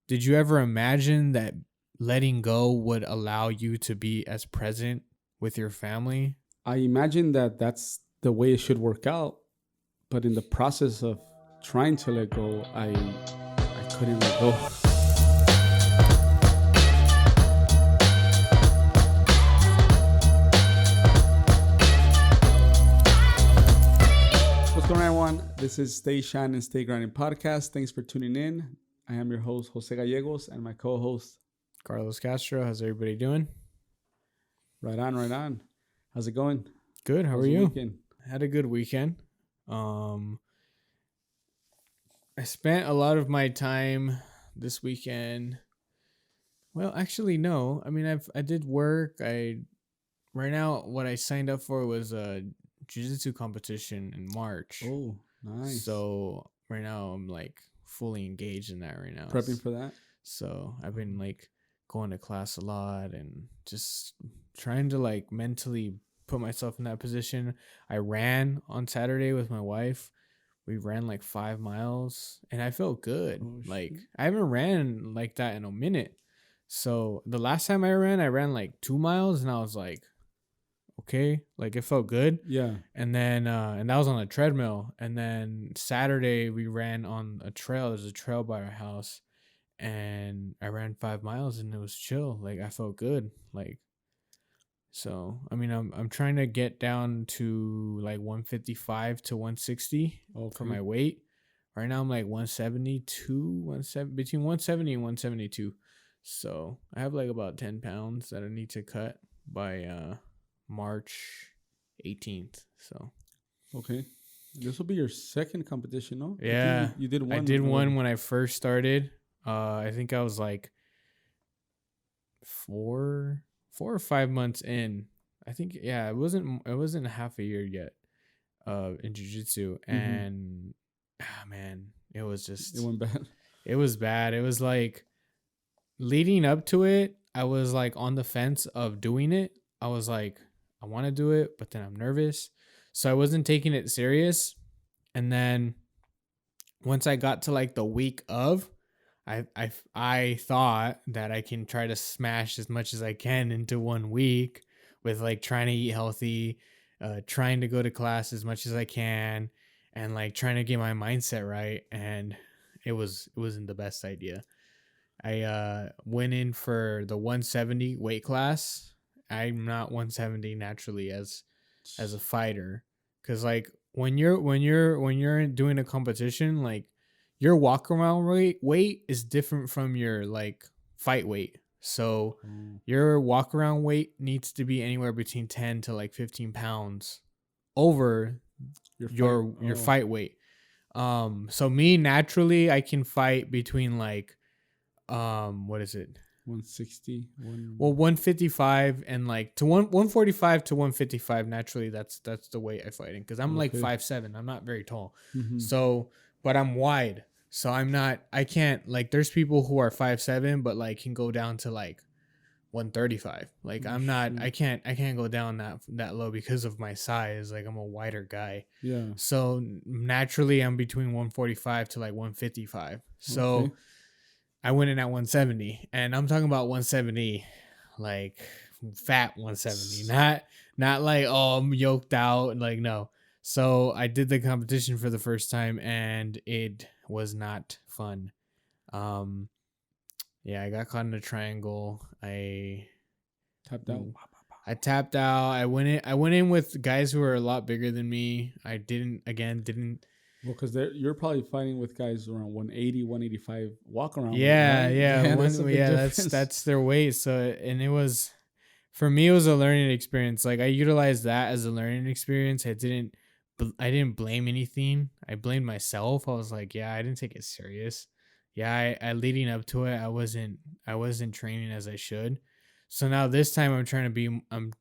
did you ever imagine that letting go would allow you to be as present with your family? I imagine that that's the way it should work out, but in the process of trying to let go, I couldn't let go. What's going on, everyone? This is Stay Shine and Stay Grinding podcast. Thanks for tuning in. I am your host, Jose Gallegos, and my co-host, Carlos Castro, how's everybody doing? Right on. How's it going? Good. How How's are the you? weekend? Had a good weekend. I spent a lot of my time this weekend. Well, actually, no. I mean, I did work. Right now what I signed up for was a jiu-jitsu competition in March. Oh, nice. So right now I'm like fully engaged in that right now. Prepping for that? So I've been like going to class a lot and just trying to like mentally put myself in that position. I ran on Saturday with my wife. We ran like 5 miles and I felt good. Oh, like shit. I haven't ran like that in a minute. So the last time I ran like 2 miles and I was like, okay, like it felt good. Yeah. And then and that was on a treadmill. And then Saturday we ran on a trail. There's a trail by our house, and I ran 5 miles and it was chill. Like I felt good. Like, so I mean I'm trying to get down to like 155 to 160 for Okay. my weight. Right now I'm like 172, between 170 and 172. So I have like about 10 pounds that I need to cut by March 18th. So Okay. This will be your second competition, no? I think yeah, you did one. I did one already. when I first started. I think I was like 4 or 5 months in. I think, yeah, it wasn't half a year yet in jiu-jitsu. And man, it was just, It went bad. it was bad. It was like leading up to it, I was like on the fence of doing it. I was like, I want to do it, but then I'm nervous. So I wasn't taking it serious. And then once I got to like the week of, I thought that I can try to smash as much as I can into 1 week with like trying to eat healthy, trying to go to class as much as I can, and like trying to get my mindset right. And it wasn't the best idea. I went in for the 170 weight class. I'm not 170 naturally as a fighter, because like when you're doing a competition, like your walk around weight is different from your like fight weight. So your walk around weight needs to be anywhere between 10 to like 15 pounds over your fight weight. So me naturally I can fight between like what is it? 160. Well, 155 and like to 145 to 155. Naturally, that's the weight I fighting, because I'm like Okay. 5'7". I'm not very tall. Mhm. So, but I'm wide. So I can't, like, there's people who are 5'7", but like can go down to like 135. Like Oh, I'm not, shoot. I can't go down that low because of my size. Like I'm a wider guy. Yeah. So naturally I'm between 145 to like 155. So Okay. I went in at 170, and I'm talking about 170, like fat 170, not like, oh, I'm yoked out, like, no. So I did the competition for the first time, and it was not fun. Yeah, I got caught in a triangle. Tapped out. I tapped out. I went in with guys who were a lot bigger than me. I didn't. Well, because you're probably fighting with guys around 180, 185 walk around. Yeah, right? yeah, That's a big difference. that's their weight. So, and it was, for me, it was a learning experience. Like I utilized that as a learning experience. I didn't blame anything. I blamed myself. I was like, yeah, I didn't take it serious. Yeah, I leading up to it, I wasn't training as I should. So now this time I'm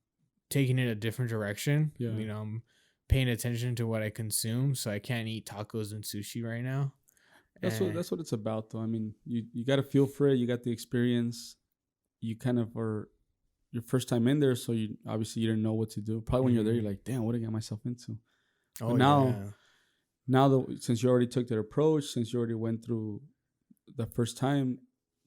taking it a different direction. Yeah. You know, I'm paying attention to what I consume, so I can't eat tacos and sushi right now. That's And what it's about, though. I mean, you got to feel for it. You got the experience. You kind of are your first time in there, so you obviously you didn't know what to do. Probably when you're there, you're like, damn, what did I get myself into? oh, But now, yeah. now that since you already took that approach, since you already went through the first time,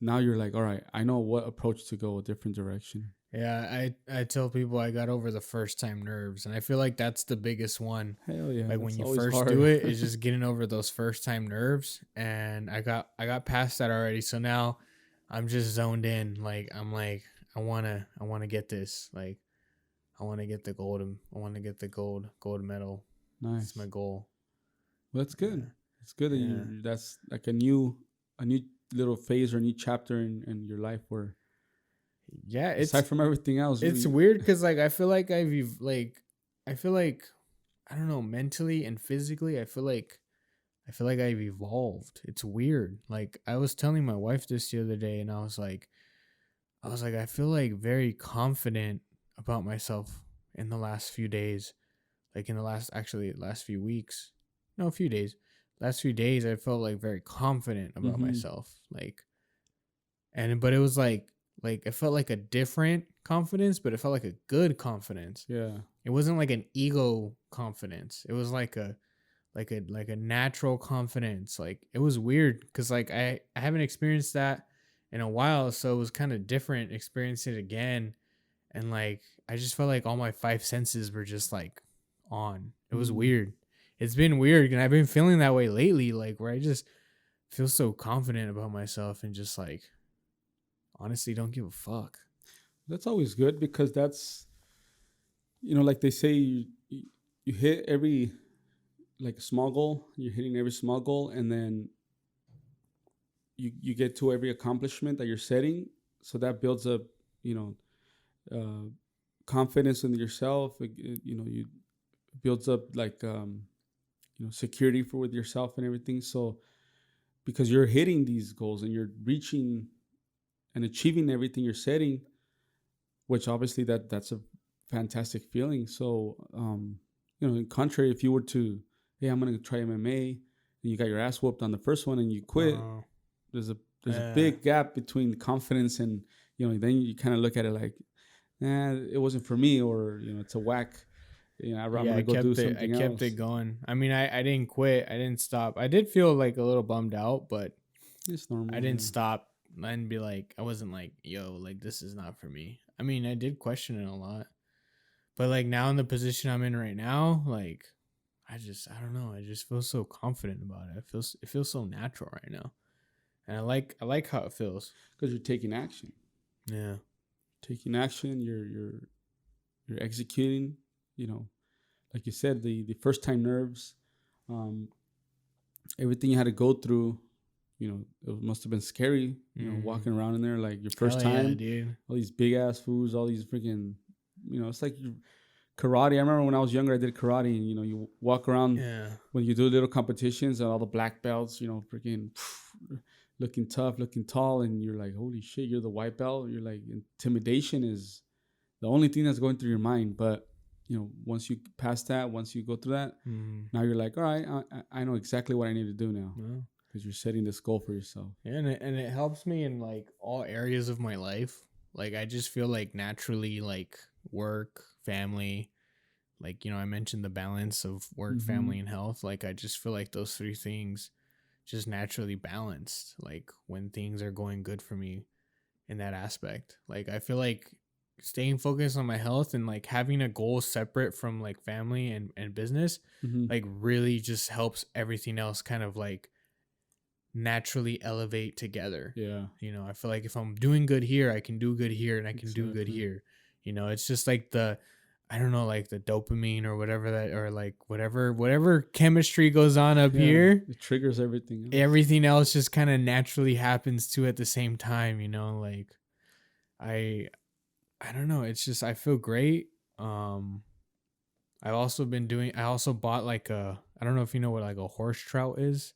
now you're like, all right, I know what approach to go, a different direction. Yeah, I tell people I got over the first time nerves, and I feel like that's the biggest one. Hell yeah, Like when that's you always first hard. do it, is just getting over those first time nerves, and I got past that already. So now I'm just zoned in. Like I wanna get this. Like I want to get the gold. I want to get the gold medal. That's Nice. my goal. Well, that's good. Yeah, It's good that yeah, that's like a new little phase or a new chapter in your life where, yeah. aside from everything else, It's weird because like I feel like I feel like I don't know, mentally and physically. I feel like I've evolved. It's weird. Like I was telling my wife this the other day, and I was like, I feel like very confident about myself in the last few days. Like in the last few weeks. No, a few days. Last few days I felt like very confident about mm-hmm. myself. But it was like it felt like a different confidence, but it felt like a good confidence. Yeah. It wasn't like an ego confidence. It was like a natural confidence. Like it was weird because like I haven't experienced that in a while, so it was kind of different experiencing it again. And like I just felt like all my five senses were just like on. It was Mm. weird. It's been weird, and I've been feeling that way lately, like where I just feel so confident about myself and just like honestly don't give a fuck. That's always good because that's, like they say, you hit every, like, small goal. You're hitting every small goal, and then you get to every accomplishment that you're setting. So that builds up, you know, uh, confidence in yourself. You builds up like, security for with yourself and everything. So because you're hitting these goals and you're reaching and achieving everything you're setting, which obviously that's a fantastic feeling. So, in contrary, if you were to, hey, I'm gonna try MMA, and you got your ass whooped on the first one and you quit, Oh, there's a there's a uh, big gap between confidence and, then you kind of look at it like, it wasn't for me, or, it's a whack. I'm yeah, gonna go do I something kept it else. going. I mean, I didn't quit. I didn't stop. I did feel like a little bummed out, but It's I normal, didn't yeah. stop and be like, I wasn't like, yo, like this is not for me. I mean, I did question it a lot, but like now in the position I'm in right now, like I don't know. I just feel so confident about it. It feels so natural right now, and I like how it feels. Because you're taking action. Yeah. Taking action. You're executing. Like you said, the first time nerves, um, everything you had to go through. It must have been scary. Mm. Walking around in there like your first Hell yeah, time, dude. all these big ass foods, all these freaking, it's like karate. I remember when I was younger, I did karate, and you walk around Yeah. when you do little competitions and all the black belts, freaking looking tough, looking tall, and you're like, holy shit, you're the white belt. You're like, intimidation is the only thing that's going through your mind. But once you pass that, once you go through that, Mm. now you're like, all right, I know exactly what I need to do now, Well, because you're setting this goal for yourself. yeah, and it helps me in like all areas of my life. Like I just feel like naturally like work, family, like I mentioned the balance of work, Mm-hmm. family, and health. Like I just feel like those three things just naturally balanced. Like when things are going good for me in that aspect. Like I feel like staying focused on my health and like having a goal separate from like family and business Mm-hmm. like really just helps everything else kind of like naturally elevate together. Yeah, I feel like if I'm doing good here, I can do good here and I can do good exactly. here. It's just like I don't know, like the dopamine or whatever that, or like whatever chemistry goes on up Yeah, here. it triggers everything else. Everything else just kind of naturally happens too at the same time. Like I I don't know. It's just I feel great. Um, I also bought like I don't know if you know what like a horse trout is.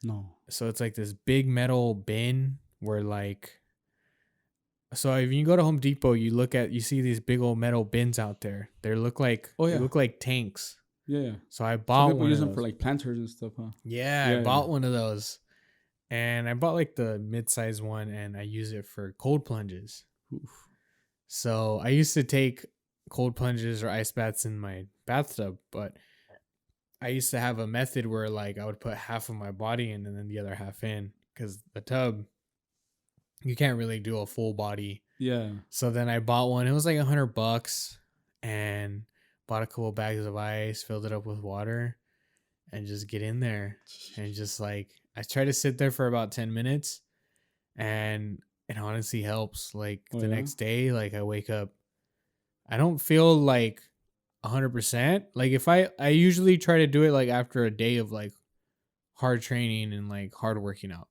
No. So it's like this big metal bin where like, so if you go to Home Depot, you see these big old metal bins out there. Oh They yeah, look like tanks. yeah, yeah. So I Some bought people one use of them for those. like planters and stuff, huh? Yeah, I Yeah, yeah. bought one of those. And I bought like the mid-size one and I use it for cold plunges. Oof. So I used to take cold plunges or ice baths in my bathtub, but I used to have a method where like I would put half of my body in and then the other half in because the tub you can't really do a full body. Yeah. So then I bought one. It was like $100 and bought a couple bags of ice, filled it up with water, and just get in there. And just like, I try to sit there for about 10 minutes and it honestly helps. Like Oh the yeah. next day, like I wake up, I don't feel like 100%. Like if I usually try to do it like after a day of like hard training and like hard working out.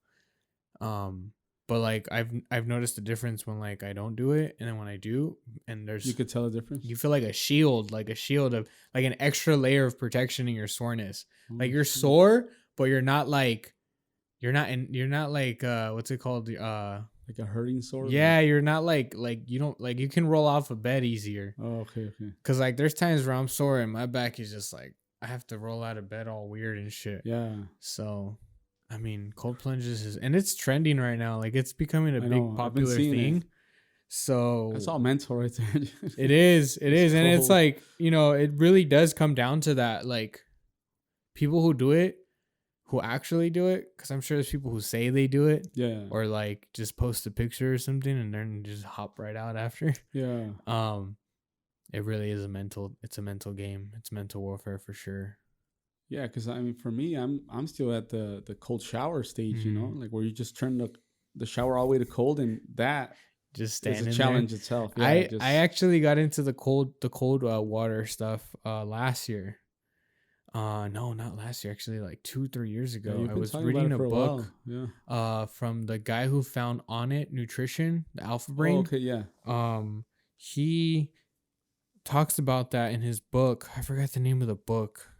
Um, but like I've noticed the difference when like I don't do it and then when I do, and You there's could tell the difference. you feel like a shield of like an extra layer of protection in your soreness. Like Oh, you're shit. sore, but you're not like what's it called? Like a hurting sore. Yeah, you're not like you don't like you can roll off a bed easier. Oh, okay. Okay. Cause like there's times where I'm sore and my back is just like I have to roll out of bed all weird and shit. Yeah. So, I mean, cold plunges is and it's trending right now. Like it's becoming a I big know, I've been popular seeing thing. it. So That's all mental right there. it is, It's and it's cold. like it really does come down to that. Like people who do it, who actually do it, because I'm sure there's people who say they do it Yeah. or like just post a picture or something and then just hop right out after. Yeah. It really is it's a mental game. It's mental warfare for sure. Yeah, because I mean, for me, I'm still at the cold shower stage. You know, Mhm. like where you just turn the shower all the way to cold, and that Just is standing a challenge itself. Yeah, I just, I actually got into the cold water stuff last year. No, not last year. Actually, like 2-3 years yeah, ago, you've I been was talking about reading it a for a book while. Yeah. from the guy who found On It Nutrition, the Alpha Oh, Brain. okay. Yeah. He talks about that in his book. I forgot the name of the book.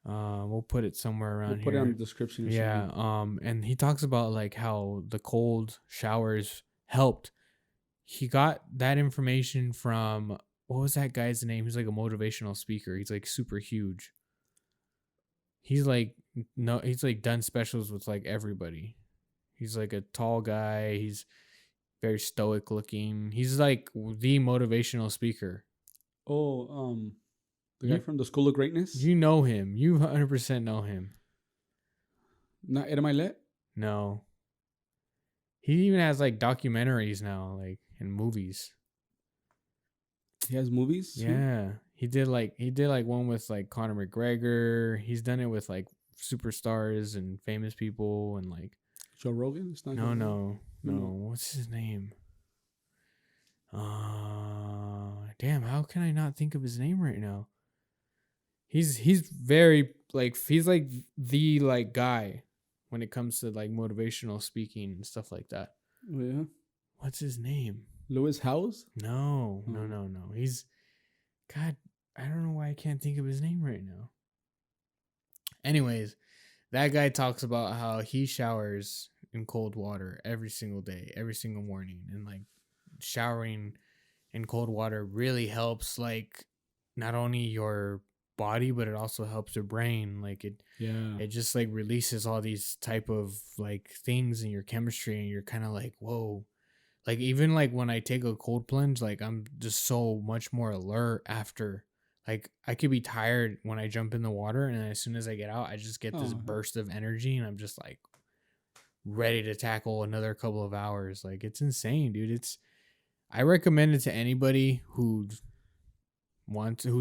We'll put it somewhere We'll around put it on the here. description. Or Yeah. something. And he talks about like how the cold showers helped. He got that information from what was that guy's name? He's like a motivational speaker. He's like super huge. He's like no, he's like done specials with like everybody. He's like a tall guy. He's very stoic looking. He's like the motivational speaker. Oh, the guy You, from the School of Greatness. you know him. You 100% know him. Not Ed Milet. No. He even has like documentaries now, like in movies. He has movies. too? Yeah. He did like one with like Conor McGregor. He's done it with like superstars and famous people and like Joe Rogan. It's not. Joe no Rogan? no no. No. What's his name? Damn, how can I not think of his name right now? He's very like he's like the like guy when it comes to like motivational speaking and stuff like that. Oh yeah. What's his name? Lewis Howes. No. Oh. He's God, I don't know why I can't think of his name right now. Anyways, that guy talks about how he showers in cold water every single day, every single morning, and like showering in cold water really helps like not only your body but it also helps your brain. Like Yeah. it just like releases all these type of like things in your chemistry and you're kind of like, whoa. Like even like when I take a cold plunge, like I'm just so much more alert after. Like I could be tired when I jump in the water and then as soon as I get out, I just get this Oh. burst of energy and I'm just like ready to tackle another couple of hours. Like it's insane, dude. I recommend it to anybody who's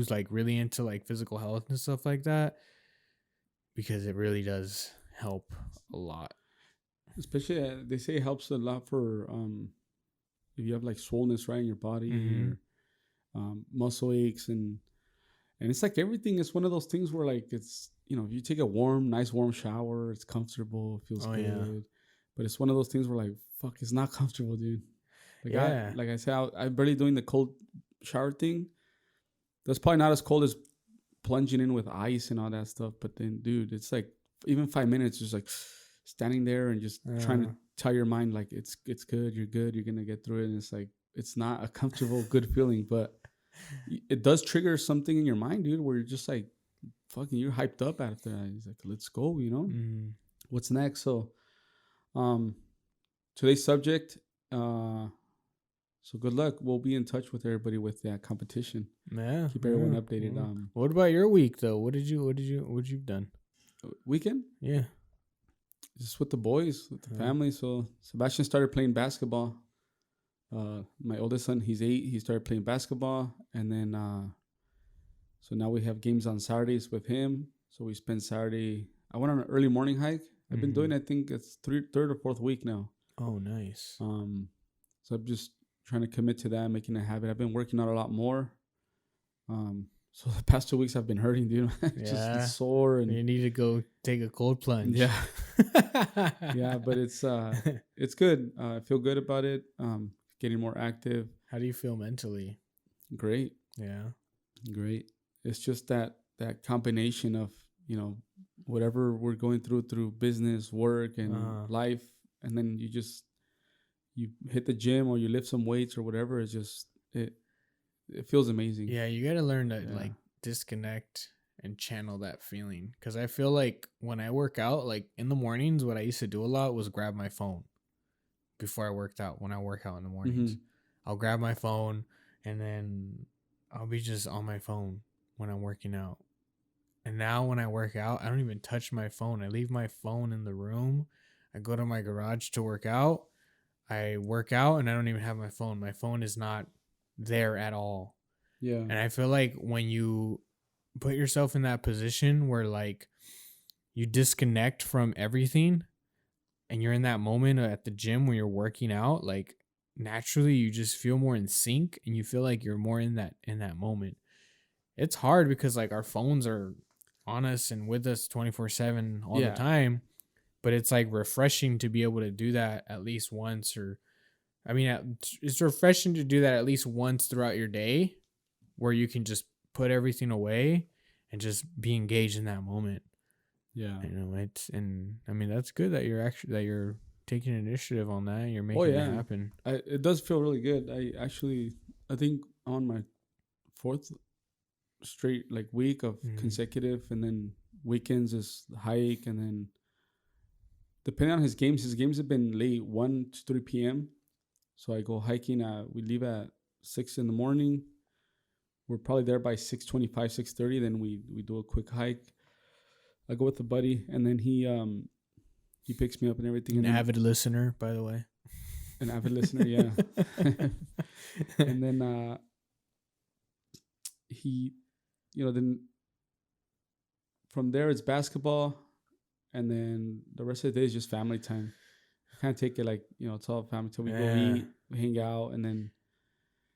like really into like physical health and stuff like that because it really does help a lot. Especially, they say it helps a lot for if you have like swollenness right in your body, Mhm. or muscle aches, and it's like everything is one of those things where like it's, you know, if you take a nice warm shower, it's comfortable, it feels Oh, good. yeah. But it's one of those things where like fuck, it's not comfortable, dude. Like Yeah. like I said, I'm barely doing the cold shower thing. That's probably not as cold as plunging in with ice and all that stuff. But then, dude, it's like even 5 minutes, just like standing there and just trying to tell your mind like it's good, you're gonna get through it. And it's like it's not a comfortable, good feeling, but it does trigger something in your mind, dude, where you're just like fucking, you're hyped up after that. He's like, let's go, you know, what's next? So, today's subject. So good luck. We'll be in touch with everybody with that competition. Yeah. Keep everyone yeah, updated. yeah. What about your week though? What you've done? Weekend. Yeah. just with the boys, with the family. So Sebastian started playing basketball. My oldest son, he's 8. He started playing basketball, and then so now we have games on Saturdays with him. So we spend Saturday. I went on an early morning hike. I've been doing. I think it's third or fourth week now. Oh, nice. So I'm just trying to commit to that, making a habit. I've been working out a lot more. So the past 2 weeks I've been hurting, dude. Just sore, and you need to go take a cold plunge. Yeah. Yeah, but it's good. I feel good about it. Getting more active. How do you feel mentally? Great. Yeah. Great. It's just that combination of, whatever we're going through business, work, and life, and then you hit the gym or you lift some weights or whatever. It's just it feels amazing. Yeah, you got to learn to like disconnect and channel that feeling, because I feel like when I work out, like in the mornings, what I used to do a lot was grab my phone before I worked out. When I work out in the mornings, I'll grab my phone and then I'll be just on my phone when I'm working out. And now when I work out, I don't even touch my phone. I leave my phone in the room. I go to my garage to work out. I work out and I don't even have my phone. My phone is not there at all. Yeah. And I feel like when you put yourself in that position where like you disconnect from everything and you're in that moment at the gym when you're working out, like naturally you just feel more in sync and you feel like you're more in that moment. It's hard because like our phones are on us and with us 24/7 all the time, but it's like refreshing to be able to do that at least once, or I mean, it's refreshing to do that at least once throughout your day where you can just put everything away and just be engaged in that moment. Yeah. And I mean, that's good that you're taking initiative on that and you're making it happen. It does feel really good. I think on my 4th straight like week of consecutive, and then weekends is hike, and then depending on his games have been late, 1 to 3 p.m. So I go hiking. We leave at 6 in the morning. We're probably there by 6:25, 6:30. Then we do a quick hike. I go with a buddy, and then he picks me up and everything. An avid listener, by the way. An avid listener, yeah. And then he, then from there it's basketball, and then the rest of the day is just family time. Kind of take it like, it's all family till we go eat, we hang out, and then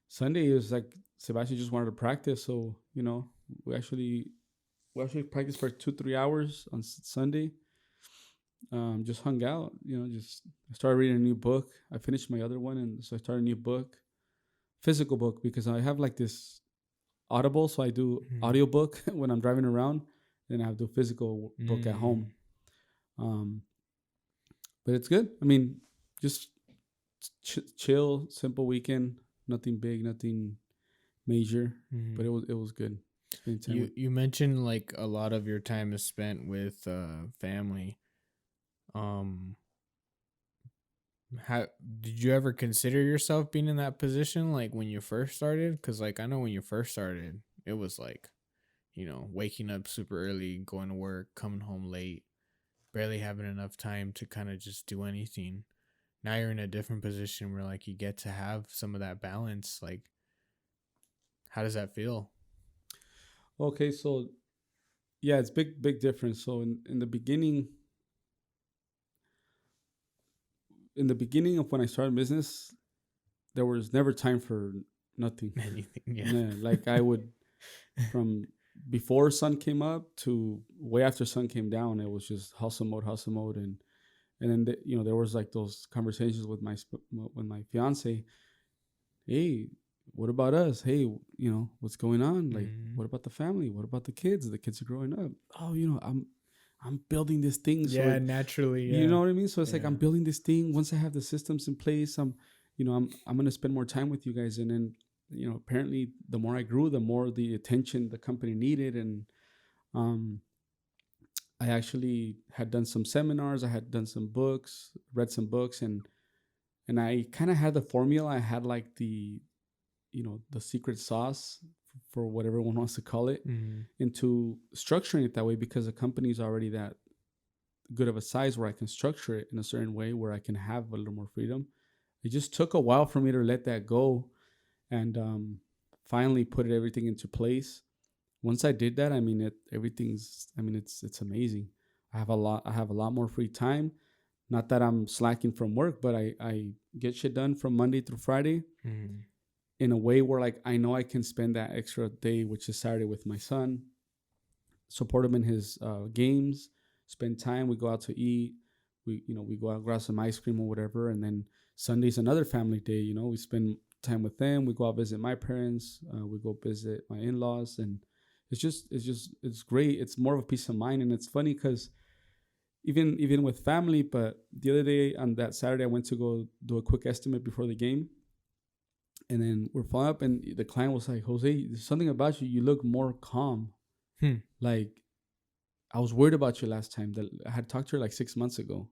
Sunday is like Sebastian just wanted to practice, so we actually practiced for 2-3 hours on Sunday. Just hung out, just started reading a new book. I finished my other one, and so I started a new book, physical book, because I have like this Audible, so I do audiobook when I'm driving around, and I have the physical book at home. But it's good. I mean, just chill, simple weekend. Nothing big, nothing major, but it was good. You mentioned like a lot of your time is spent with family. How did you ever consider yourself being in that position, like when you first started? Because like I know when you first started, it was like, waking up super early, going to work, coming home late, barely having enough time to kind of just do anything. Now you're in a different position where like you get to have some of that balance. Like, how does that feel? Okay, so yeah, it's big difference. So in the beginning of when I started business, there was never time for nothing. Anything, yeah. Like I would, from before sun came up to way after sun came down, it was just hustle mode, and then there was like those conversations with my fiance. Hey, what about us? Hey, what's going on? Like, what about the family? What about the kids? The kids are growing up. Oh, I'm building this thing. So naturally. Yeah. You know what I mean? So it's like I'm building this thing. Once I have the systems in place, I'm gonna spend more time with you guys. And then apparently the more I grew, the more the attention the company needed. And I actually had done some seminars. I had done some books, read some books, and I kind of had the formula. I had like the secret sauce, for whatever one wants to call it, into structuring it that way, because the company's already that good of a size where I can structure it in a certain way where I can have a little more freedom. It just took a while for me to let that go and finally put everything into place. Once I did that, I mean, it's amazing. I have a lot more free time. Not that I'm slacking from work, but I get shit done from Monday through Friday Mm. in a way where like I know I can spend that extra day, which is Saturday, with my son, support him in his games, spend time. We go out to eat. We go out, grab some ice cream or whatever, and then Sunday's another family day. We spend time with them. We go out visit my parents. We go visit my in-laws, and it's great. It's more of a peace of mind, and it's funny because even with family. But the other day on that Saturday, I went to go do a quick estimate before the game, and then we're following up, and the client was like, "Jose, there's something about you. You look more calm. Like I was worried about you last time. That I had talked to her like 6 months ago,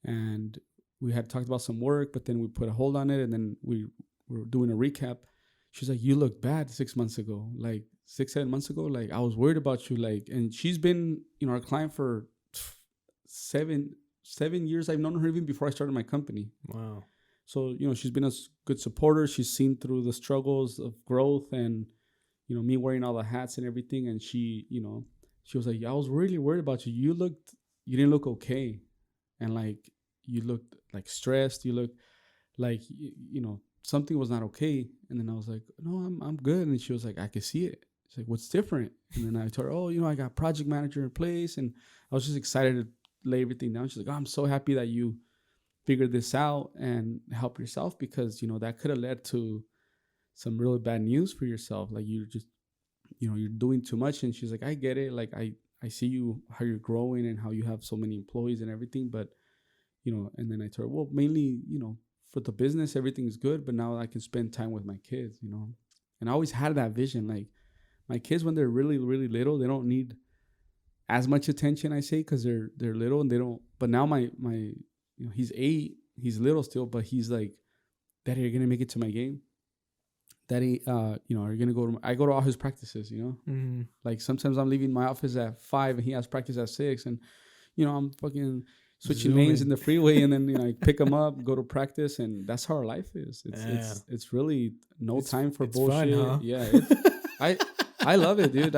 and we had talked about some work, but then we put a hold on it, and then we were doing a recap. She's like, "You look bad 6 months ago, like 6-7 months ago. Like I was worried about you. Like." And she's been, our client for 7 years. I've known her even before I started my company. Wow. So she's been a good supporter. She's seen through the struggles of growth and me wearing all the hats and everything. And she was like, "I was really worried about you. You didn't look okay, and like you looked like stressed. You looked like something was not okay." And then I was like, "No, I'm good." And she was like, "I can see it." She's like, "What's different?" And then I told her, "Oh, I got project manager in place," and I was just excited to lay everything down. She's like, "Oh, I'm so happy that you figured this out and help yourself, because that could have led to some really bad news for yourself. Like you're just you're doing too much." And she's like, "I get it. Like I see you, how you're growing and how you have so many employees and everything, but and then I told her, well, mainly for the business everything's good, but now I can spend time with my kids. And I always had that vision. Like my kids, when they're really really little, they don't need as much attention, I say, because they're little and they don't. But now my he's 8, he's little still, but he's like, "Daddy, you're gonna make it to my game. Daddy, are you gonna go to?" I go to all his practices. Mm-hmm. Like sometimes I'm leaving my office at 5 and he has practice at 6, and I'm fucking switching lanes in the freeway, and then I pick him up, go to practice, and that's how our life is. It's really no time for bullshit. Fun, huh? Yeah, I love it, dude.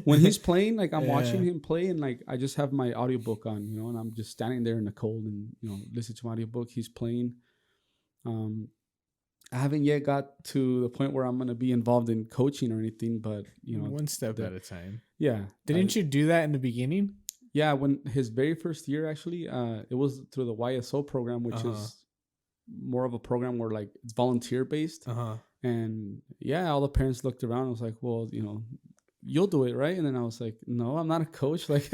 When he's playing, like I'm watching him play, and like I just have my audiobook on, and I'm just standing there in the cold and listen to my audiobook. He's playing. I haven't yet got to the point where I'm gonna be involved in coaching or anything, but one step at a time. Yeah. Didn't you do that in the beginning? Yeah, when his very first year, actually, it was through the YSO program, which is more of a program where like it's volunteer based. And yeah, all the parents looked around and was like, "Well, you'll do it, right?" And then I was like, "No, I'm not a coach." Like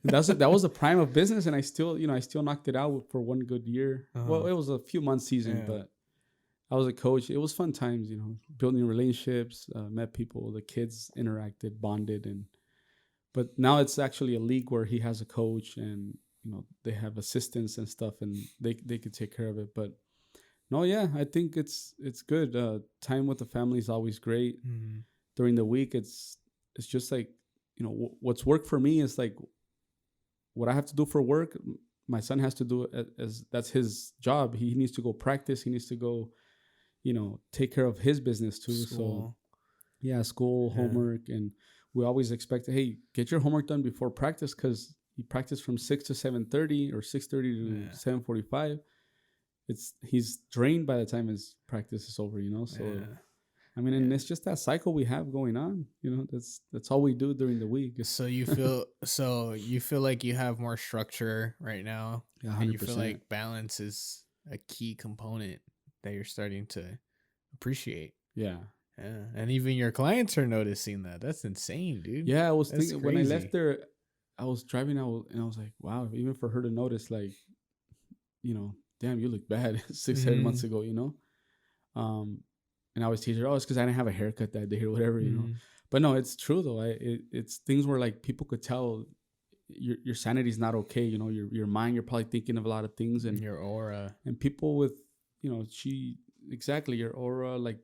that was the prime of business, and I still knocked it out for one good year. Well, it was a few months season, but I was a coach. It was fun times, building relationships, met people, the kids interacted, bonded, but now it's actually a league where he has a coach, and they have assistants and stuff, and they can take care of it. But no, yeah, I think it's good. Time with the family is always great. Mm-hmm. During the week, it's just like what's work for me is like what I have to do for work. My son has to do it as that's his job. He needs to go practice. He needs to go take care of his business too. School. So yeah, school, homework. And we always expect, hey, get your homework done before practice, because you practice from 6 to 7:30 or 6:30 to 7:45. He's drained by the time his practice is over, So I mean, and it's just that cycle we have going on, that's all we do during the week. So you feel like you have more structure right now. Yeah, 100%. And you feel like balance is a key component that you're starting to appreciate. Yeah. And even your clients are noticing that. That's insane, dude. Yeah, I was thinking when I left there, I was driving out and I was like, wow, even for her to notice, like, damn, you look bad 6-7 months ago, and I always tease her, "Oh, it's because I didn't have a haircut that day or whatever, But no, it's true though. It's things where like people could tell your sanity's not okay. Your mind, you're probably thinking of a lot of things, and your aura, and people with your aura, like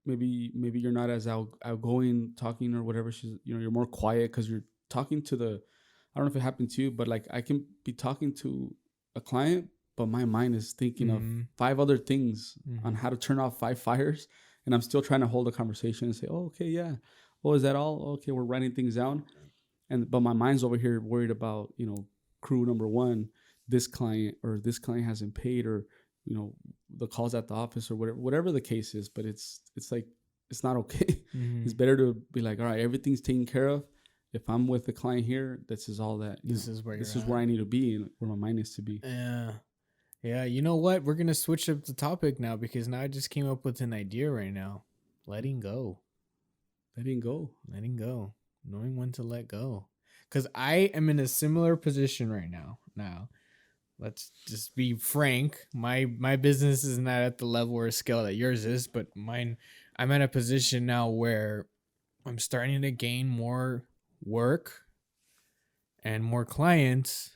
maybe you're not as outgoing talking or whatever. She's you're more quiet because you're talking to the I don't know if it happened to you, but like I can be talking to a client, but my mind is thinking of Mm-hmm. 5 other things on Mm-hmm. how to turn off 5 fires, and I'm still trying to hold a conversation and say, "Oh, okay, yeah. Oh, is that all? Okay, we're writing things down." And but my mind's over here worried about, crew number 1, this client, or this client hasn't paid, or the calls at the office, or whatever the case is. But it's like it's not okay. Mm-hmm. It's better to be like, all right, everything's taken care of. If I'm with the client here, this is all that This is where this you're is where at. I need to be and where my mind needs to be. Yeah. Yeah, you know what? We're gonna switch up the topic now because now I just came up with an idea right now. Letting go. Letting go. Letting go. Knowing when to let go. Because I am in a similar position right now. Now, let's just be frank. My business is not at the level or scale that yours is, but mine, I'm at a position now where I'm starting to gain more work and more clients,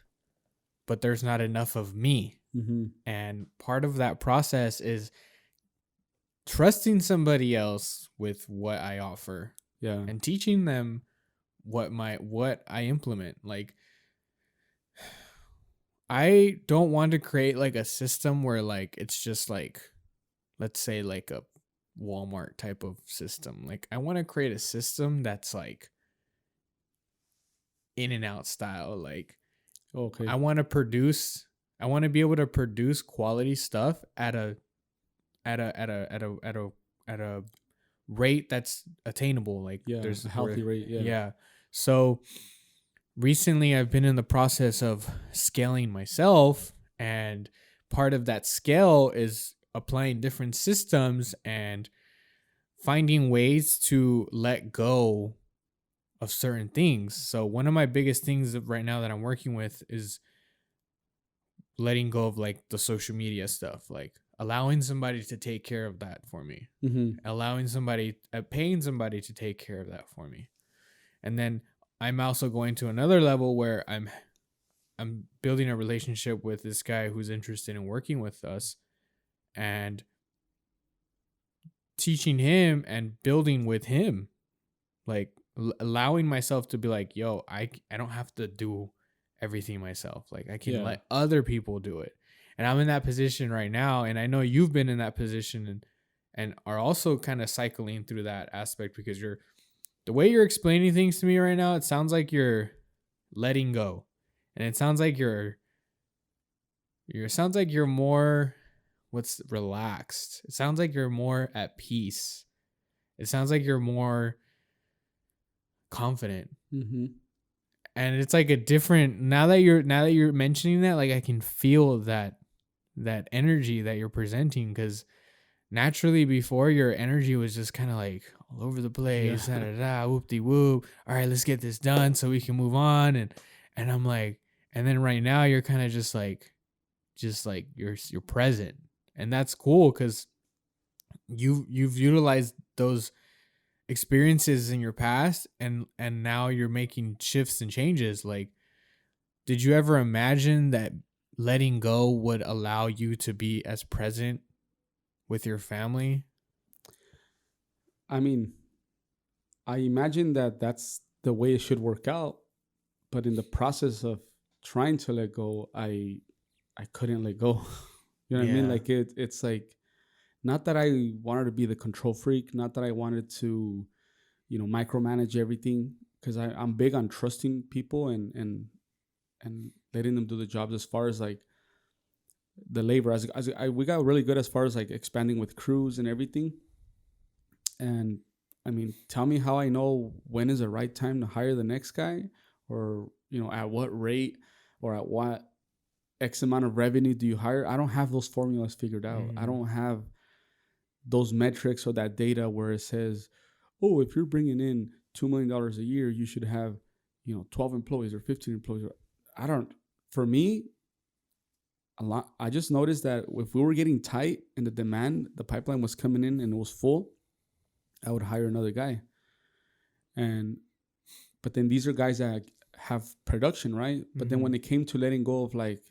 but there's not enough of me. Mm-hmm. And part of that process is trusting somebody else with what I offer Yeah. and teaching them what I implement. Like, I don't want to create like a system where like it's just like, let's say like a Walmart type of system. Like, I want to create a system that's like in and out style. Like, Okay. I want to be able to produce quality stuff at a rate that's attainable. Like, Yeah. there's A healthy rate. Yeah. yeah. So recently I've been in the process of scaling myself, and part of that scale is applying different systems and finding ways to let go of certain things. So one of my biggest things right now that I'm working with is letting go of like the social media stuff, like allowing somebody to take care of that for me, Mm-hmm. allowing somebody, paying somebody to take care of that for me. And then I'm also going to another level where I'm building a relationship with this guy who's interested in working with us and teaching him and building with him, like allowing myself to be like, yo, I don't have to do everything myself. Like, I can Yeah. let other people do it. And I'm in that position right now, and I know you've been in that position and are also kind of cycling through that aspect, because the way you're explaining things to me right now, it sounds like you're letting go. And it sounds like you're more what's relaxed. It sounds like you're more at peace. It sounds like you're more confident. Mm-hmm. And it's like a different, now that you're mentioning that, like I can feel that energy that you're presenting, because naturally before your energy was just kind of like all over the place, Yeah. da, da, da, whoop de whoop. All right, let's get this done so we can move on. And I'm like, and then right now you're kind of just like you're present, and that's cool because you've utilized those experiences in your past, and now you're making shifts and changes. Like, did you ever imagine that letting go would allow you to be as present with your family? I mean, I imagine that that's the way it should work out, but in the process of trying to let go, I couldn't let go. You know what I mean? Yeah. Like it's like, not that I wanted to be the control freak, not that I wanted to, micromanage everything, because I'm big on trusting people and letting them do the jobs. As far as like the labor, we got really good as far as like expanding with crews and everything. And I mean, tell me how I know when is the right time to hire the next guy, or at what rate, or at what X amount of revenue do you hire? I don't have those formulas figured out. I don't have those metrics or that data where it says, oh, if you're bringing in $2 million a year, you should have 12 employees or 15 employees. I don't. For me, a lot. I just noticed that if we were getting tight and the pipeline was coming in and it was full, I would hire another guy. But then these are guys that have production, right? But then when it came to letting go of like,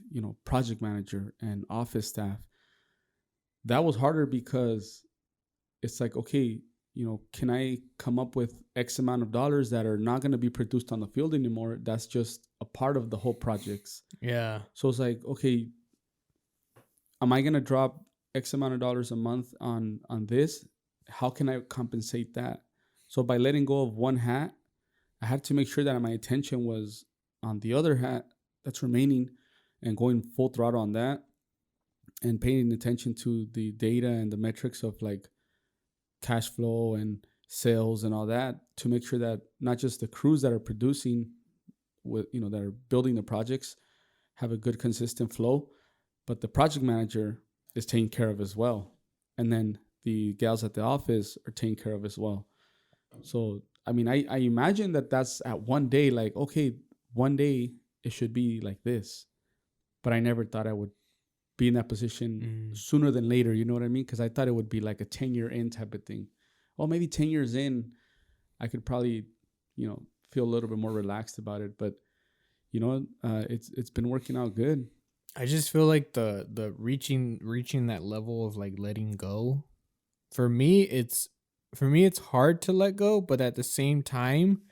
project manager and office staff, that was harder, because it's like, okay, can I come up with X amount of dollars that are not going to be produced on the field anymore? That's just a part of the whole projects. Yeah. So it's like, okay, am I going to drop X amount of dollars a month on this? How can I compensate that? So by letting go of one hat, I had to make sure that my attention was on the other hat that's remaining and going full throttle on that and paying attention to the data and the metrics of like cash flow and sales and all that to make sure that not just the crews that are producing with that are building the projects have a good consistent flow, but the project manager is taken care of as well, and then the gals at the office are taken care of as well. So I mean, I imagine that that's at one day, like, okay, one day it should be like this, but I never thought I would be in that position sooner than later. You know what I mean? Because I thought it would be like a 10-year in type of thing. Well, maybe 10 years in, I could probably, feel a little bit more relaxed about it. But, it's been working out good. I just feel like the reaching that level of like letting go, for me it's hard to let go, but at the same time,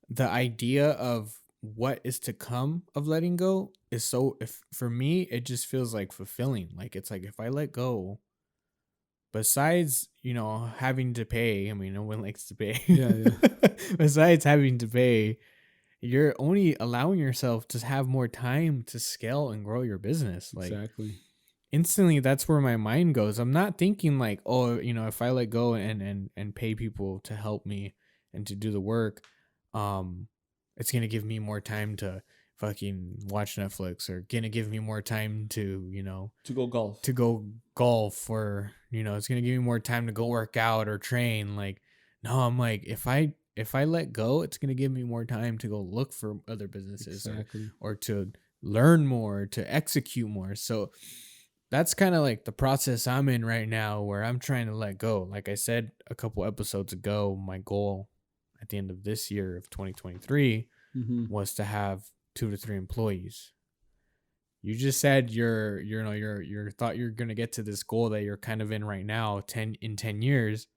the idea of what is to come of letting go is so, if for me it just feels like fulfilling. Like it's like if I let go, besides having to pay, I mean no one likes to pay. Yeah. Besides having to pay, you're only allowing yourself to have more time to scale and grow your business. Like Exactly. instantly that's where my mind goes. I'm not thinking like, oh, if I let go and pay people to help me and to do the work, it's gonna give me more time to fucking watch Netflix, or gonna give me more time to To go golf. or it's gonna give me more time to go work out or train. Like, no, I'm like, if I let go, it's gonna give me more time to go look for other businesses, Exactly. or to learn more, to execute more. So that's kind of like the process I'm in right now, where I'm trying to let go. Like I said a couple episodes ago, my goal at the end of this year of 2023 was to have 2 to 3 employees. You just said you're thought you're gonna get to this goal that you're kind of in right now. 10 years.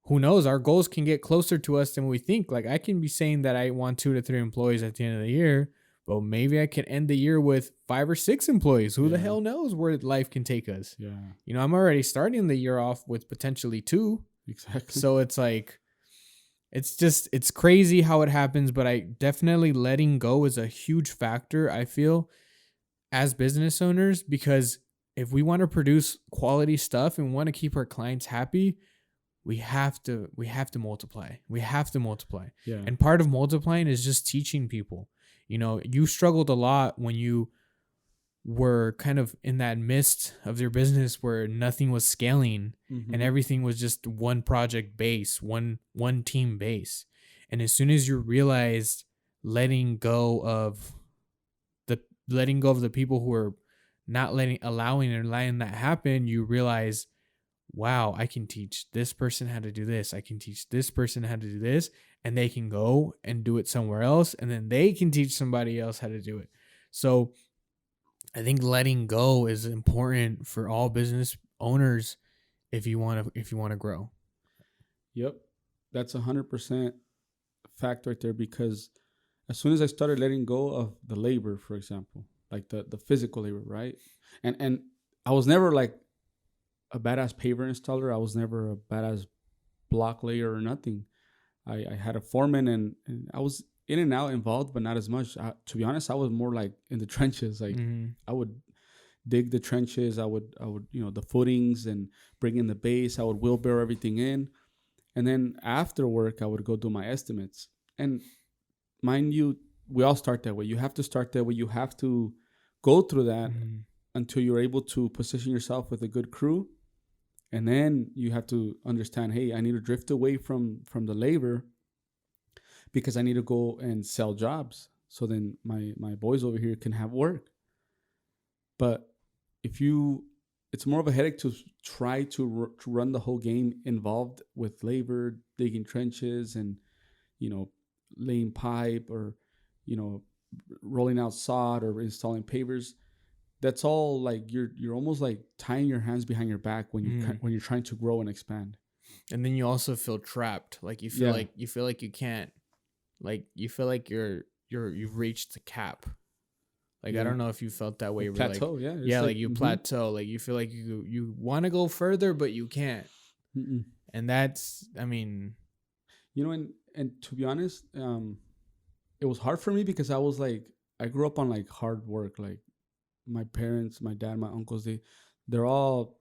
Who knows? Our goals can get closer to us than we think. Like I can be saying that I want 2 to 3 employees at the end of the year, but maybe I can end the year with 5 or 6 employees. Who the hell knows where life can take us? Yeah. I'm already starting the year off with potentially 2. Exactly. So it's like, it's crazy how it happens, but I definitely letting go is a huge factor, I feel, as business owners, because if we want to produce quality stuff and want to keep our clients happy, we have to multiply. We have to multiply. Yeah. And part of multiplying is just teaching people. You struggled a lot when you were kind of in that midst of your business where nothing was scaling and everything was just one project base, one team base. And as soon as you realized letting go of the people who are not allowing that happen, you realize, wow, I can teach this person how to do this. I can teach this person how to do this, and they can go and do it somewhere else, and then they can teach somebody else how to do it. So I think letting go is important for all business owners if you want to grow. Yep. That's 100% fact right there, because as soon as I started letting go of the labor, for example, like the physical labor, right? And I was never like a badass paver installer. I was never a badass block layer or nothing. I had a foreman and I was in and out involved, but not as much. To be honest, I was more like in the trenches. Like I would dig the trenches. I would the footings and bring in the base. I would wheelbarrow everything in. And then after work, I would go do my estimates. And mind you, we all start that way. You have to start that way. You have to go through that until you're able to position yourself with a good crew. And then you have to understand, hey, I need to drift away from the labor because I need to go and sell jobs. So then my boys over here can have work. But it's more of a headache to try to run the whole game involved with labor, digging trenches, and laying pipe, or rolling out sod or installing pavers. That's all like you're almost like tying your hands behind your back when you're trying to grow and expand. And then you also feel trapped. Like Yeah. you feel like you can't, like you feel like you've reached the cap. Like I Yeah. don't know if you felt that way. Like Where like, plateau. Yeah. It's yeah, like, like you plateau. Like you feel like you want to go further, but you can't. mm-mm. And that's, I mean, You know, and to be honest, it was hard for me because I was like, I grew up on like hard work. Like my parents, my dad, my uncles, they're all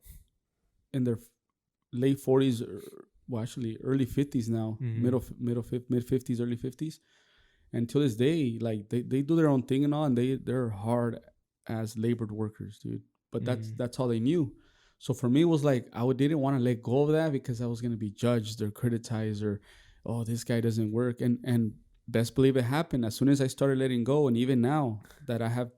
in their late 40s, or, well, actually early 50s now, mhm. mid 50s, early 50s. And to this day, like they do their own thing and all, and they're hard as labored workers, dude. But Mhm. that's all they knew. So for me, it was like didn't want to let go of that because I was gonna be judged or criticized, or oh, this guy doesn't work. And best believe it happened as soon as I started letting go. And even now that I have,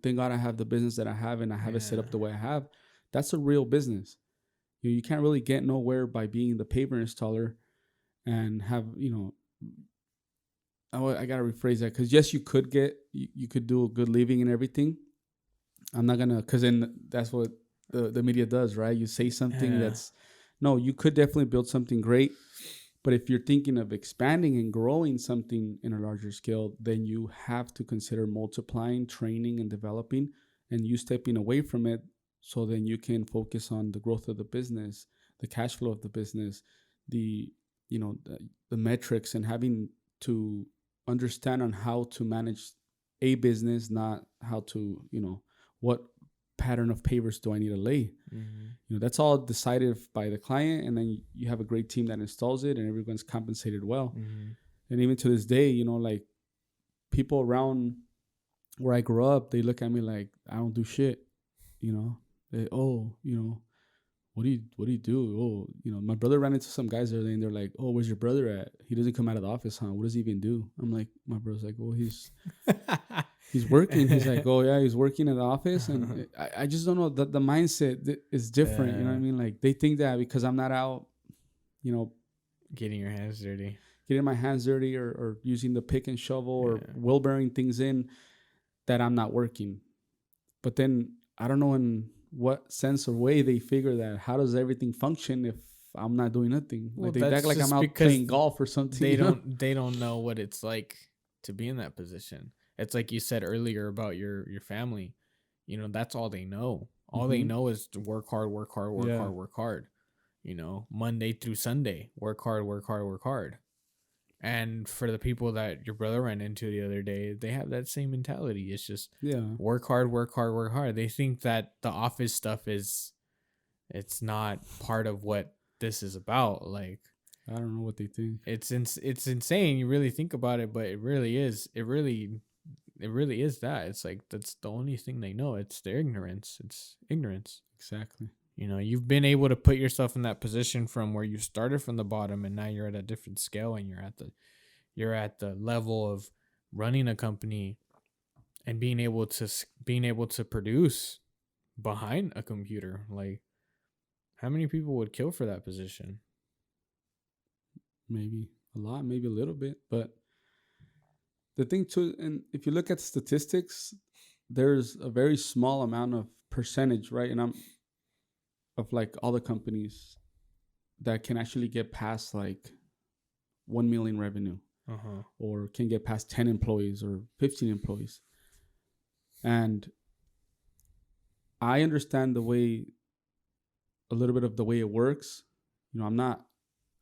thank God I have the business that I have, and I have it set Yeah. up the way I have. That's a real business. You can't really get nowhere by being the paper installer and have, I gotta rephrase that, because yes, you could do a good living and everything. I'm not gonna, because then that's what the media does, right? You say something Yeah. that's no, you could definitely build something great, but if you're thinking of expanding and growing something in a larger scale, then you have to consider multiplying, training, and developing, and you stepping away from it, so then you can focus on the growth of the business, the cash flow of the business, the the metrics, and having to understand on how to manage a business, not how to what pattern of pavers do I need to lay. Mhm. That's all decided by the client, and then you have a great team that installs it, and everyone's compensated well. Mhm. And even to this day, like people around where I grew up, they look at me like I don't do shit. Oh, what do you do? Oh, my brother ran into some guys there, and they're like, oh, where's your brother at? He doesn't come out of the office, huh? What does he even do? I'm like, my brother's like, oh, he's working. He's like, oh yeah, he's working in the office. And I just don't know, the mindset is different. You know what I Yeah. mean? Like they think that because I'm not out, you know, Getting your hands dirty. getting my hands dirty, or using the pick and shovel, or Yeah. wheelbarrowing things in, that I'm not working. But then I don't know in what sense or way they figure that. How does everything function if I'm not doing nothing? Well, Like they act that's like I'm just out because playing golf or something. they don't know what it's like to be in that position. It's like you said earlier about your family. That's all they know. All they Mm-hmm. know is to work hard, work hard, work Yeah, hard, work hard. Monday through Sunday, work hard, work hard, work hard. And for the people that your brother ran into the other day, they have that same mentality. It's just yeah. work hard, work hard, work hard. They think that the office stuff it's not part of what this is about. Like I don't know what they think. it's insane. You really think about it, but it really is. It really is that. It's like that's the only thing they know. It's their ignorance. It's ignorance. Exactly. You've been able to put yourself in that position from where you started from the bottom, and now you're at a different scale, and you're at the level of running a company and being able to produce behind a computer. Like, how many people would kill for that position? Maybe a lot, maybe a little bit, but the thing too, and if you look at statistics, there's a very small amount of percentage, right? And I'm of like all the companies that can actually get past like 1 million revenue, Uh-huh. or can get past 10 employees or 15 employees. And I understand a little bit of the way it works. I'm not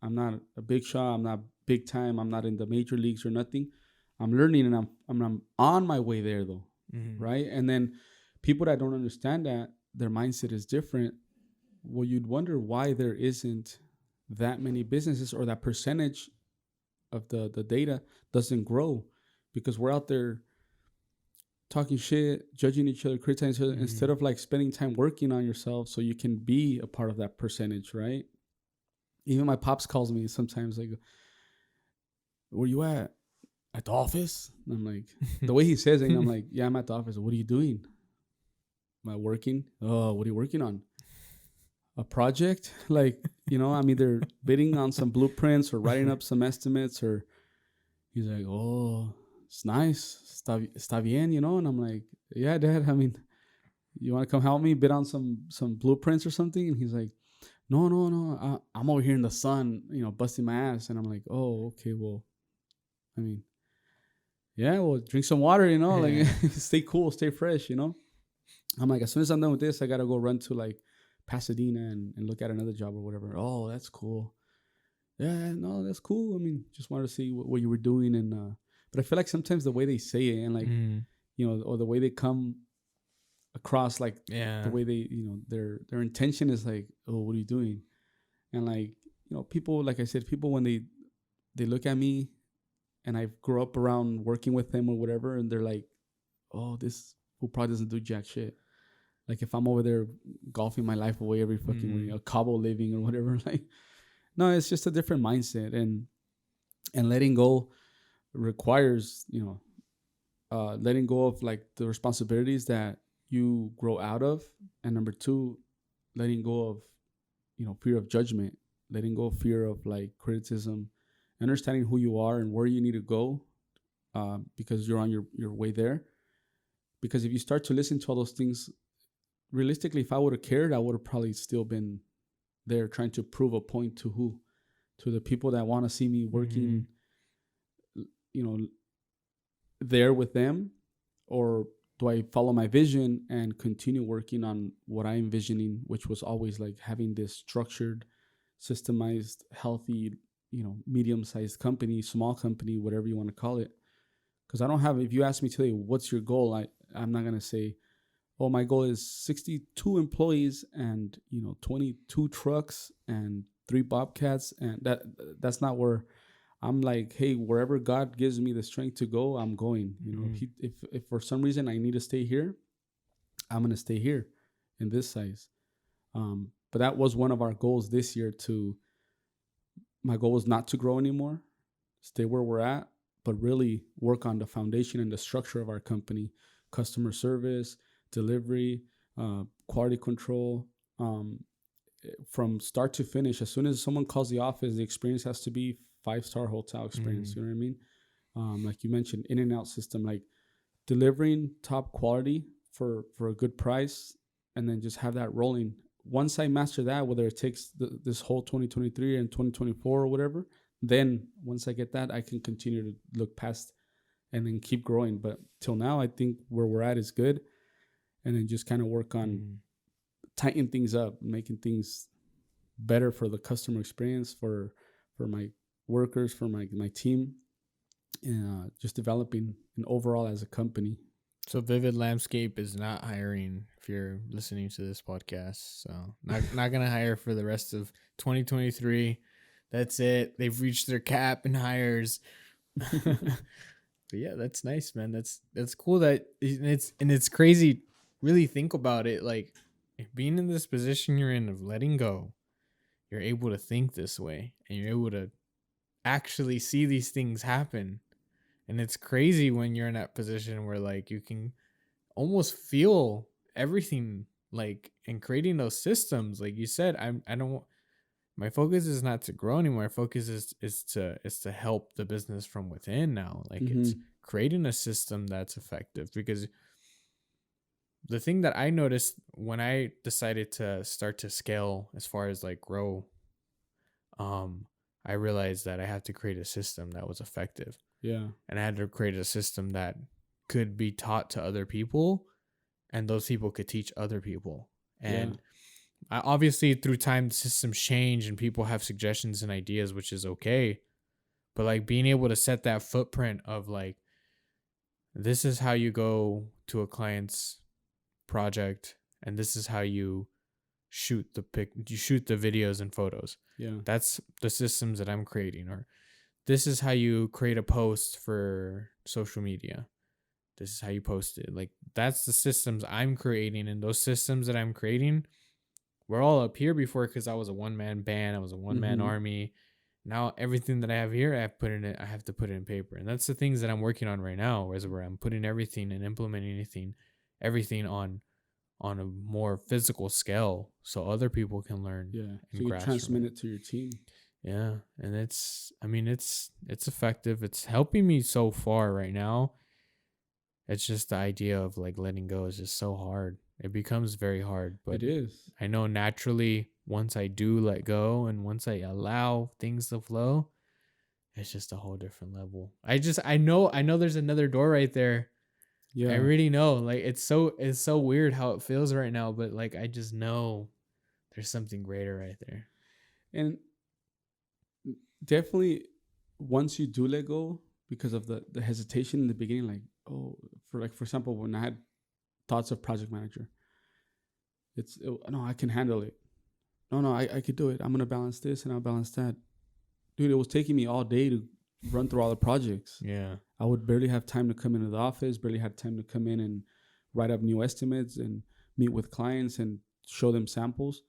a big shot. I'm not big time. I'm not in the major leagues or nothing. I'm learning, and I'm on my way there though, Mm-hmm. right? And then people that don't understand that their mindset is different, well, you'd wonder why there isn't that many businesses, or that percentage of the data doesn't grow, because we're out there talking shit, judging each other, criticizing each other, Mm-hmm. instead of like spending time working on yourself so you can be a part of that percentage, right? Even my pops calls me sometimes like, "Where you at the office?" And I'm like, the way he says it, I'm like, "Yeah, I'm at the office." What are you doing? Am I working? Oh, what are you working on? A project? Like, I'm either bidding on some blueprints or writing up some estimates, or he's like, "Oh, it's nice. Está bien, And I'm like, "Yeah, Dad. I mean, you want to come help me bid on some blueprints or something?" And he's like, no, I'm over here in the sun, busting my ass. And I'm like, oh, okay, well, I mean, yeah, well, drink some water, like stay cool, stay fresh. I'm like, as soon as I'm done with this, I gotta go run to like Pasadena and look at another job or whatever. Oh, that's cool. Yeah, no, that's cool. I mean, just wanted to see what you were doing. And but I feel like sometimes the way they say it and like, Mm, or the way they come across, like yeah. the way they, their intention is like, oh, what are you doing? And like, people, like I said, people when they look at me and I grew up around working with them or whatever, and they're like, oh, this who probably doesn't do jack shit. Like if I'm over there golfing my life away every fucking week, a Cabo living or whatever, like, no, it's just a different mindset. And letting go requires, letting go of like the responsibilities that you grow out of. And number two, letting go of, fear of judgment, letting go of fear of like criticism, understanding who you are and where you need to go, because you're on your way there. Because if you start to listen to all those things, realistically, if I would have cared, I would have probably still been there trying to prove a point to who? To the people that want to see me working, there with them? Or do I follow my vision and continue working on what I'm envisioning, which was always like having this structured, systemized, healthy, medium-sized company, small company, whatever you want to call it. Because I don't have, if you ask me today, what's your goal? I'm not going to say, oh, my goal is 62 employees and, 22 trucks and 3 Bobcats. And that's not where I'm like, hey, wherever God gives me the strength to go, I'm going. If for some reason I need to stay here, I'm going to stay here in this size. But that was one of our goals this year my goal was not to grow anymore, stay where we're at, but really work on the foundation and the structure of our company, customer service, delivery, quality control, from start to finish. As soon as someone calls the office, the experience has to be 5-star hotel experience. You know what I mean? Like you mentioned, in and out system, like delivering top quality for a good price, and then just have that rolling. Once I master that, whether it takes this whole 2023 and 2024 or whatever, then once I get that, I can continue to look past and then keep growing. But till now, I think where we're at is good. And then just kind of work on tighten things up, making things better for the customer experience, for my workers, for my team, and just developing an overall as a company. So Vivid Landscape is not hiring if you're listening to this podcast. So not gonna hire for the rest of 2023. That's it. They've reached their cap in hires. But yeah, that's nice, man. That's cool that it's crazy. Really think about it. Like being in this position you're in of letting go, you're able to think this way and you're able to actually see these things happen. And it's crazy when you're in that position where like you can almost feel everything, like, in creating those systems. Like you said, I don't, my focus is not to grow anymore. My focus is to help the business from within now. Like it's creating a system that's effective. Because the thing that I noticed when I decided to start to scale as far as like grow, I realized that I had to create a system that was effective. Yeah. And I had to create a system that could be taught to other people, and those people could teach other people. And obviously through time, the systems change and people have suggestions and ideas, which is okay. But like being able to set that footprint of like, this is how you go to a client's project, and this is how you shoot the videos and photos. Yeah. That's the systems that I'm creating. Or this is how you create a post for social media. This is how you post it. Like that's the systems I'm creating, and those systems that I'm creating were all up here before because I was a one-man band. I was a one-man army. Now everything that I have here, I have to put it in paper. And that's the things that I'm working on right now, where I'm putting everything and implementing everything on a more physical scale so other people can learn. Yeah. So you transmit it to your team. Yeah. And it's effective. It's helping me so far right now. It's just the idea of like letting go is just so hard. It becomes very hard, but it is. I know naturally once I do let go and once I allow things to flow, it's just a whole different level. I know there's another door right there. I Yeah. really know. Like it's so weird how it feels right now, but like I just know there's something greater right there. And definitely once you do let go, because of the hesitation in the beginning, like, oh, for example, when I had thoughts of project manager, no, I can handle it. No, I could do it. I'm gonna balance this and I'll balance that. Dude, it was taking me all day to run through all the projects. Yeah. I would barely have time to come into the office, barely had time to come in and write up new estimates and meet with clients and show them samples.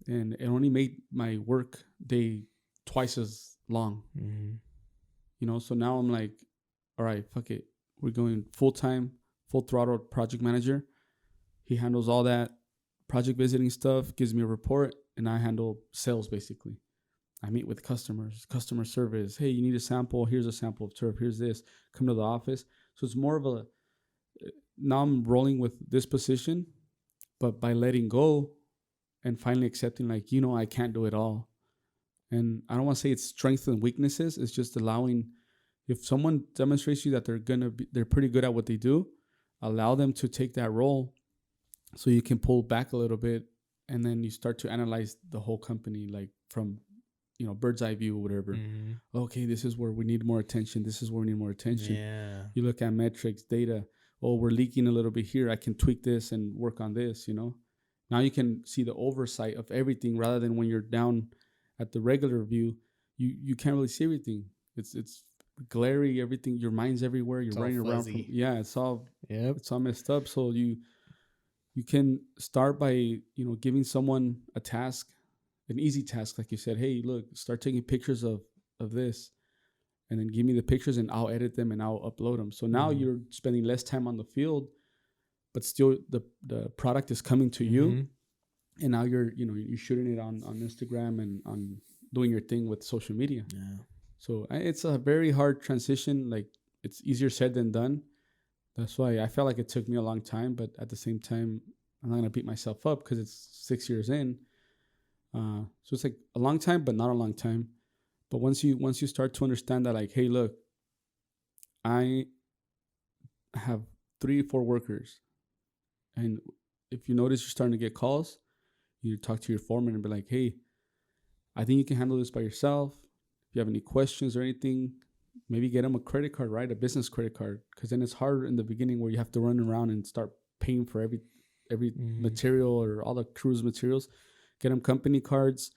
And it only made my work day twice as long. Mm-hmm. You know, so now I'm like, all right, fuck it. We're going full time, full throttle project manager. He handles all that project visiting stuff, gives me a report, and I handle sales basically. I meet with customers, customer service. Hey, you need a sample? Here's a sample of turf. Here's this. Come to the office. So it's more of a, now I'm rolling with this position, but by letting go and finally accepting, like, you know, I can't do it all. And I don't want to say it's strengths and weaknesses. It's just allowing, if someone demonstrates you that they're pretty good at what they do, allow them to take that role so you can pull back a little bit. And then you start to analyze the whole company, like from, you know, bird's eye view or whatever. Mm-hmm. Okay, this is where we need more attention. This is where we need more attention. Yeah. You look at metrics, data. Oh, we're leaking a little bit here. I can tweak this and work on this, you know. Now you can see the oversight of everything rather than when you're down at the regular view, you can't really see everything. It's glary, everything. Your mind's everywhere. You're It's all running around. fuzzy. It's all Yep. it's all messed up. So you can start by, you know, giving someone a task, an easy task, like you said. Hey, look, start taking pictures of this, and then give me the pictures, and I'll edit them and I'll upload them. So now Mhm. you're spending less time on the field, but still the product is coming to you. Mhm. And now you're shooting it on Instagram and on doing your thing with social media. Yeah. So it's a very hard transition. Like, it's easier said than done. That's why I felt like it took me a long time, but at the same time, I'm not gonna beat myself up because it's 6 years in. So it's like a long time, but not a long time. But once you start to understand that, like, hey, look, I have 3 or 4 workers, and if you notice you're starting to get calls, you talk to your foreman and be like, hey, I think you can handle this by yourself. If you have any questions or anything, maybe get them a credit card, right? A business credit card. Because then it's hard in the beginning where you have to run around and start paying for every Mhm. material or all the cruise materials. Get them company cards.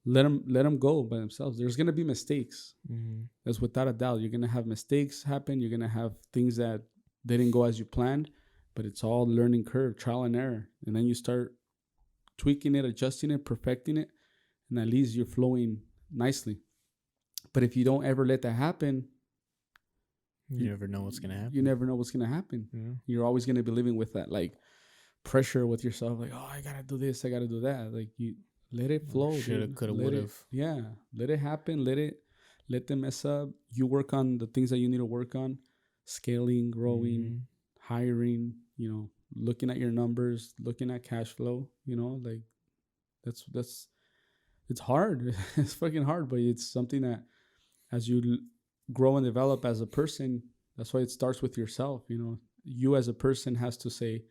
Let them go by themselves. There's going to be mistakes. Mhm. That's without a doubt. You're going to have mistakes happen. You're going to have things that didn't go as you planned, but it's all learning curve, trial and error. And then you start tweaking it, adjusting it, perfecting it, and at least you're flowing nicely. But if you don't ever let that happen, You never know what's gonna happen. you never know what's gonna happen. Yeah. You're always gonna be living with that like pressure with yourself, like, oh, I gotta do this, I gotta do that. Like, you let it flow. Shoulda, dude. coulda, Let it- would've. Yeah, let it happen. Let them mess up. You work on the things that you need to work on, scaling, growing, Mhm. hiring. You know, looking at your numbers, looking at cash flow. You know, like that's it's hard. It's fucking hard, but it's something that as you grow and develop as a person, that's why it starts with yourself. You know, you as a person has to say,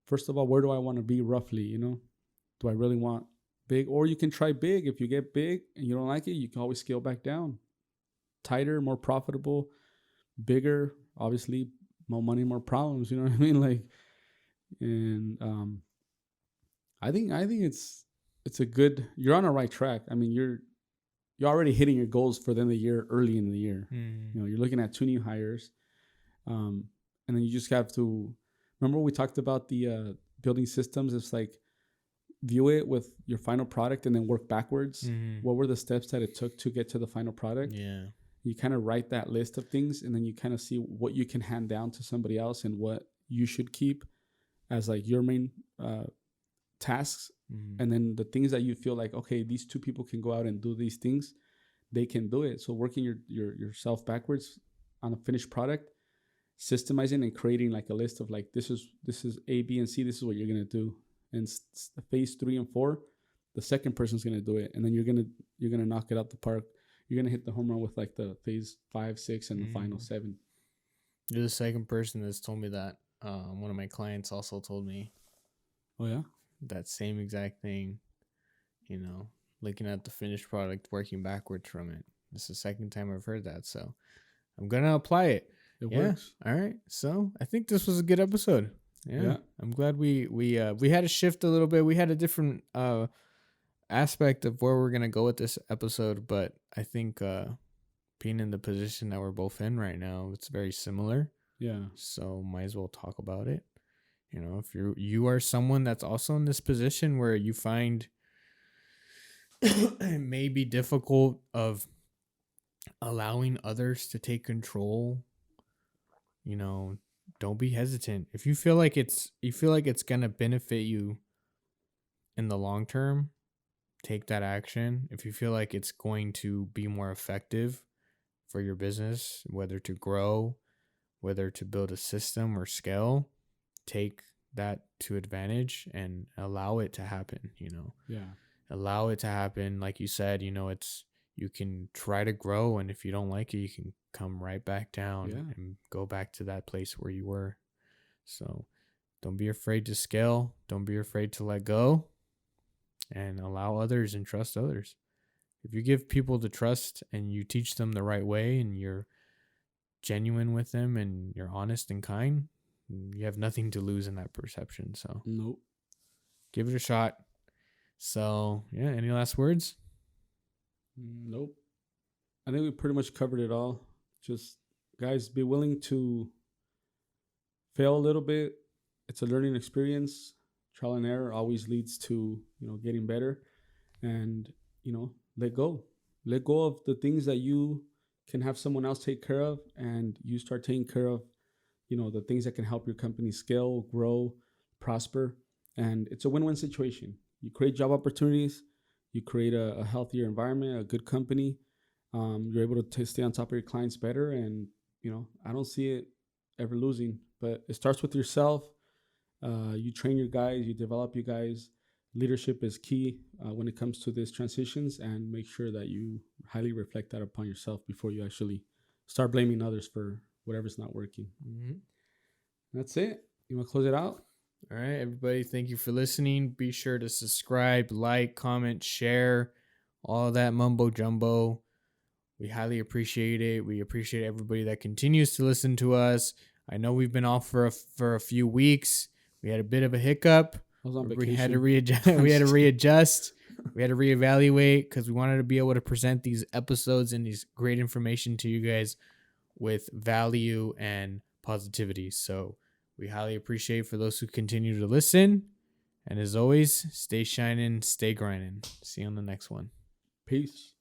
first of all, where do I want to be roughly? You know, do I really want big? Or you can try big. If you get big and you don't like it, you can always scale back down. Tighter, more profitable, bigger, obviously, more money, more problems. You know what I mean? Like, and I think it's a good. You're on the right track. I mean, you're already hitting your goals for the end of the year, early in the year. Mhm. You know, you're looking at 2 new hires, and then you just have to remember we talked about the building systems. It's like view it with your final product and then work backwards. Mhm. What were the steps that it took to get to the final product? Yeah. You kind of write that list of things, and then you kind of see what you can hand down to somebody else and what you should keep as like your main tasks. Mhm. And then the things that you feel like, okay, these 2 people can go out and do these things, they can do it. So working yourself backwards on a finished product, systemizing and creating like a list of like, this is A, B, and C. This is what you're gonna do, and phase 3 and 4, the second person's gonna do it, and then you're gonna knock it out the park. You're gonna hit the home run with like the phase 5, 6, and the final 7. You're the second person that's told me that. One of my clients also told me. Oh yeah, that same exact thing. Looking at the finished product, working backwards from it. This is the second time I've heard that, so I'm gonna apply it. It works. All right. So I think this was a good episode. Yeah. I'm glad we had to shift a little bit. We had a different aspect of where we're gonna go with this episode, but I think being in the position that we're both in right now, it's very similar. Yeah. So might as well talk about it. If you are someone that's also in this position where you find it may be difficult of allowing others to take control, don't be hesitant. If you feel like it's gonna benefit you in the long term, take that action. If you feel like it's going to be more effective for your business, whether to grow, whether to build a system or scale, take that to advantage and allow it to happen. Allow it to happen. Like you said, you can try to grow, and if you don't like it, you can come right back down and go back to that place where you were. So don't be afraid to scale. Don't be afraid to let go, and allow others and trust others. If you give people the trust and you teach them the right way and you're genuine with them and you're honest and kind, you have nothing to lose in that perception. So nope. Give it a shot. So any last words? Nope. I think we pretty much covered it all. Just, guys, be willing to fail a little bit. It's a learning experience. Trial and error always leads to, getting better. And, let go. Let go of the things that you can have someone else take care of, and you start taking care of, the things that can help your company scale, grow, prosper. And it's a win-win situation. You create job opportunities. You create a healthier environment, a good company. You're able to stay on top of your clients better. And, I don't see it ever losing. But it starts with yourself. You train your guys. You develop your guys. Leadership is key when it comes to these transitions. And make sure that you highly reflect that upon yourself before you actually start blaming others for whatever's not working. Mm-hmm. That's it. You want to close it out? All right, everybody, thank you for listening. Be sure to subscribe, like, comment, share, all that mumbo jumbo. We highly appreciate it. We appreciate everybody that continues to listen to us. I know we've been off for a few weeks. We had a bit of a hiccup. I was on vacation. We had to readjust. We had to readjust. We had to reevaluate because we wanted to be able to present these episodes and these great information to you guys with value and positivity. So we highly appreciate for those who continue to listen. And as always, stay shining, stay grinding. See you on the next one. Peace.